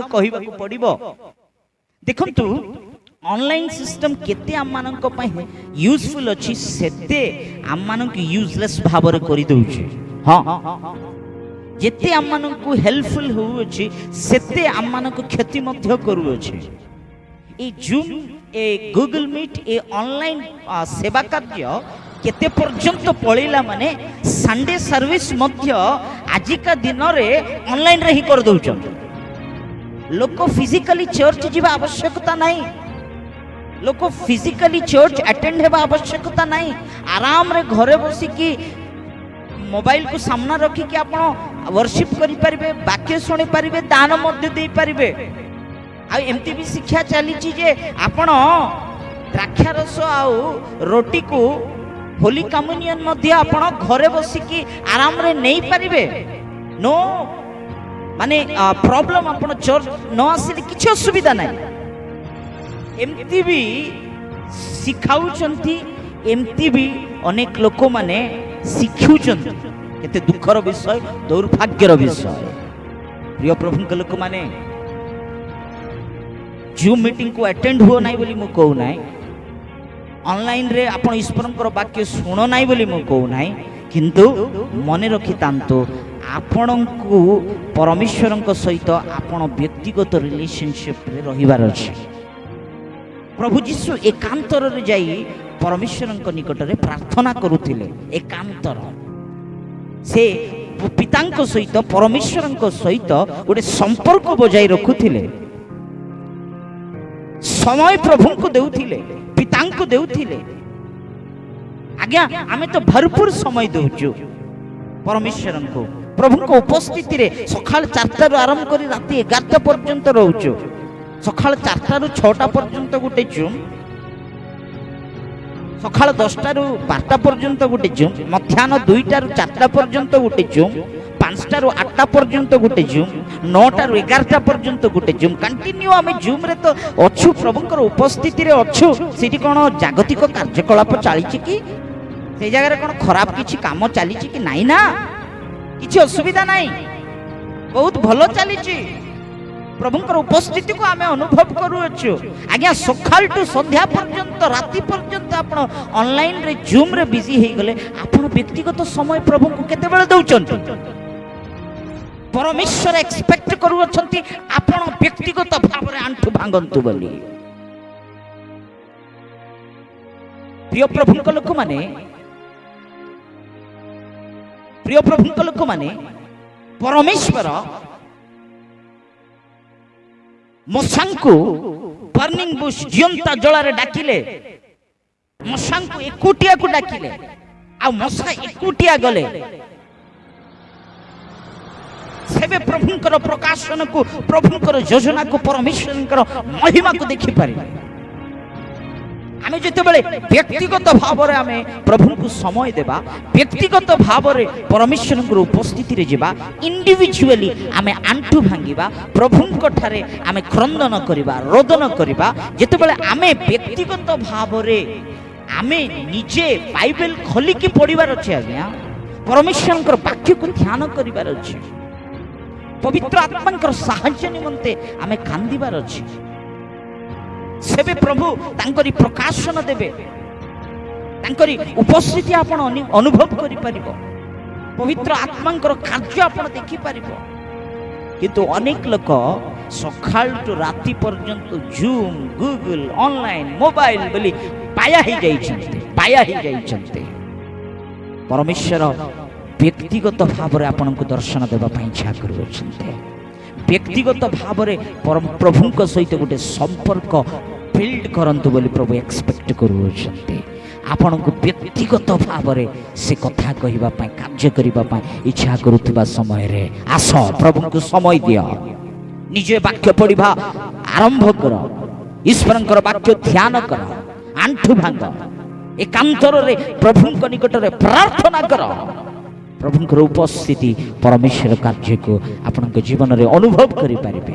कहवाक पड़ो। देखंतु online system केते आम मानक पई यूजफुल अछि सेते आम मानक यूजलेस भाव रे करि दउछि। हां जेते आम मानक हेल्पफुल हो अछि सेते आम मानक क्षति मध्य करू अछि। ए जूम ए गूगल मीट ए ऑनलाइन सेवा कार्य केते पर्यंत पळिला माने संडे सर्विस मध्य आजिका दिन रे ऑनलाइन रे ही कर दउछन। लोक फिजिकली चर्च जीवा आवश्यकता नहीं, लोक फिजिकली चर्च अटेंड हेबा आवश्यकता नहीं। आराम रे घरे बसी की मोबाइल को सामना रखी कि आपण वर्शिप करि परिबे, वाक्य सुनि परिबे, दान मध्य दे परिबे। आ एमती भी शिक्षा चली जे आपण द्राक्षारस आउ रोटी को होली कम्युनियन मध्य आपण घरे बसी की आराम रे नहीं परिबे। नो माने प्रॉब्लम आपण चर्च न आसिले किछ असुविधा नाही। एमती भी सिखाउचंती, एमती भी अनेक लोक माने शिखुचंती। केते दुखर विषय, दुर्भाग्यर विषय। प्रिय प्रभु के लोक माने जूम मीटिंग को अटेंड हो नाही बोली मु कहू नाही, ऑनलाइन रे आपण ईश्वरंकर वाक्य सुनो नाही बोली मु कहू नाही, किंतु मने रखि तांतो आपणको परमेश्वरंक सहित आपण व्यक्तिगत रिलेशनशिप रे रहिबार अछि। प्रभु यीशु एकांतर रे जाई परमेश्वरंक निकट रे प्रार्थना करूथिले। एकांतर से पितांक सहित परमेश्वरंक सहित गोटे संपर्क बजाई रखुथिले। समय प्रभु को देउथिले, पितांक देउथिले। आज्ञा आमे तो भरपूर समय देउछु परमेश्वरंको। प्रभु को उपस्थिति रे सकाळ 4टा रु आरंभ करी राति 11टा पर्यंत रहउछु। सकाळ 4टा रु 6टा पर्यंत गुटे जूम, सकाळ 10टा रु 12टा पर्यंत गुटे जूम, मध्याह्न 2टा रु 4टा पर्यंत गुटे जूम, 5टा रु 8टा पर्यंत गुटे जूम, 9टा रु 11टा पर्यंत गुटे जूम। कंटिन्यू आमे जूम रे तो अछु, प्रभुकर उपस्थिति रे अछु। सेठी कोन जागतिक कार्यकलाप चालिछि कि से जगह रे कोन खराब किछि काम चालिछि कि नाही ना? किछि असुविधा नाही, बहुत भलो चालिछि। प्रभुकर उपस्थिति को आमे अनुभव करू अछु। आज्ञा सकाळ टू संध्या पर्यंत, राति पर्यंत आपण ऑनलाइन रे जूम रे बिजी हे गले। आपण व्यक्तिगत समय प्रभु को केते बेले दउचंती? परमेश्वर एक्सपेक्ट करू अछंती आपण व्यक्तिगत भाव रे आंठु भांगंतु बोली। प्रिय प्रभुक लोक माने, प्रिय प्रभुक लोक माने परमेश्वर मशांकु बर्निंग बुश जियंता जलारे डाकिले। मशांकु एकुटिया को डाकिले, आ मशा एकुटिया गले। सेबे प्रभुंकर प्रकाशन को, प्रभुंकर योजना को, परमेश्वरंकर महिमा को देखि पारि। आमे जेतेबेले व्यक्तिगत भाव रे आमे प्रभु को समय देबा, व्यक्तिगत भाव रे परमेश्वरंकर उपस्थिति रे जेबा, इंडिविजुअली आमे आंठु भांगिबा, प्रभुंक ठारे आमे क्रंदन करिबा, रोदन करिबा। जेतेबेले आमे व्यक्तिगत भाव रे आमे निजे बाइबल खोली की पढिबार अछि। आज्ञा परमेश्वरंकर वाक्य को ध्यान करिबार अछि। पवित्र आत्मांकर साहाय्य निमंते आमे कांदिबार अछि। सेबे प्रभु तांकरी प्रकाशन देबे, तांकरी उपस्थिति आपण अनुभव करि परिबो, पवित्र आत्मांकर कार्य आपण देखि परिबो। किंतु अनेक लोक सकाळ टू राति पर्यंत जूम, गूगल, ऑनलाइन, मोबाइल बोली पाया ही जाइछन्ते, पाया ही जाइछन्ते। परमेश्वर व्यक्तिगत भाव रे आपण को दर्शन देबा पई इच्छा करूछन्ते। व्यक्तिगत भाव रे प्रभुंक सहित गोटे संपर्क बिल्ड करंतु बोली प्रभु एक्सपेक्ट करूछन्ते। आपण को व्यक्तिगत भाव रे से कथा कहिबा पई, कार्य करिबा पई इच्छा करूथिबा समय रे आस प्रभु को समय दियो। निजे वाक्य पढ़िबा आरंभ करो, ईश्वरंकर वाक्य ध्यान करो, आंठु भांग, एकांतर रे प्रभुंक निकट रे प्रार्थना करो। प्रभुंकर उपस्थिति, परमेश्वर कार्य को आपण जीवन रे अनुभव करि पारिबे।